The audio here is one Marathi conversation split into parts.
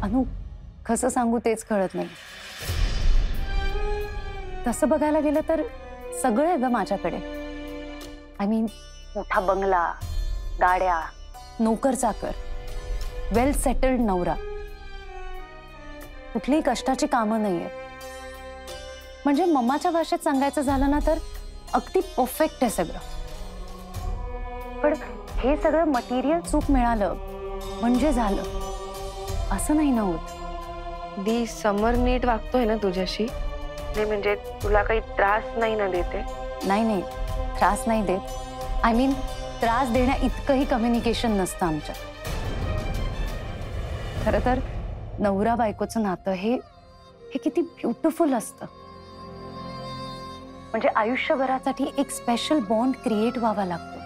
अनु, कसं सांगू तेच कळत नाही. तसं बघायला गेलं तर सगळं आहे ग माझ्याकडे. आय मीन, मोठा बंगला, गाड्या, नोकर चाकर, वेल सेटल्ड नवरा, कुठलीही कष्टाची कामं नाहीये. म्हणजे मम्माच्या भाषेत सांगायचं झालं ना तर अगदी परफेक्ट आहे सगळं. पण हे सगळं मटेरियल चूक मिळालं म्हणजे झालं असं नाही ना होत. दी, समर नीट वागतोय ना तुझ्याशी? नाही म्हणजे तुला काही त्रास नाही ना देते? नाही नाही, त्रास नाही देत. आय मीन, त्रास देण्या इतकंही कम्युनिकेशन नसतं आमच्यात. खरं तर नवरा बायकोचं नातं हे किती ब्युटिफुल असतं. म्हणजे आयुष्यभरासाठी एक स्पेशल बॉन्ड क्रिएट व्हावा लागतो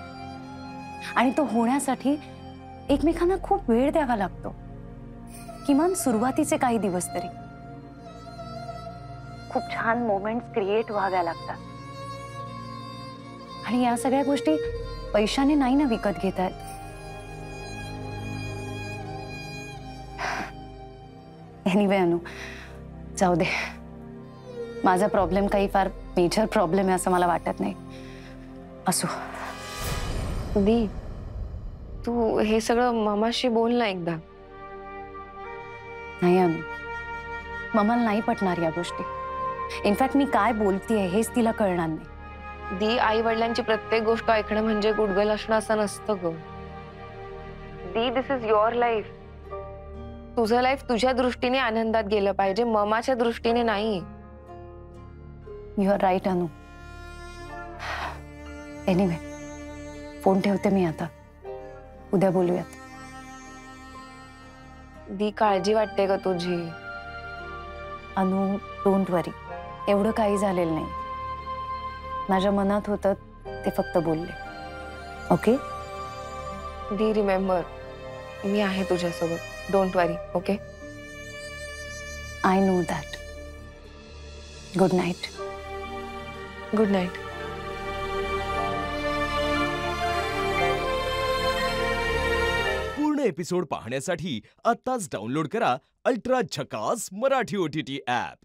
आणि तो होण्यासाठी एकमेकांना खूप वेळ द्यावा लागतो, किमान सुरुवातीचे काही दिवस तरी. खूप छान मोमेंट्स क्रिएट व्हाव्या लागतात आणि या सगळ्या गोष्टी पैशाने नाही ना विकत घेता येत. एनिवे अनु, जाऊ दे. माझा प्रॉब्लेम काही फार मेजर प्रॉब्लेम आहे असं मला वाटत नाही. असो. दी, तू हे सगळं मामाशी बोल ना एकदा. नाही अनु, मम्माला नाही पटणार या गोष्टी. इनफॅक्ट मी काय बोलतेय हेच तिला कळणार नाही. दी, आई वडिलांची प्रत्येक गोष्ट ऐकणं म्हणजे गुडगल असणं असं नसतं ग. दी, दिस इज युअर लाईफ. तुझं लाईफ तुझ्या दृष्टीने आनंदात गेलं पाहिजे, ममाच्या दृष्टीने नाही. यू आर राईट अनु. एनिवे, फोन ठेवते मी आता. उद्या बोलूयात. दी, काळजी वाटते ग तुझी. अनु, डोंट वरी. एवढं काही झालेलं नाही. माझ्या मनात होतं ते फक्त बोलले. ओके? दी, रिमेंबर, मी आहे तुझ्यासोबत. Don't worry. Okay? I know that. Good night. Good night. पूर्ण एपिसोड पाहण्यासाठी आत्ताच डाउनलोड करा अल्ट्रा झकास मराठी OTT ॲप.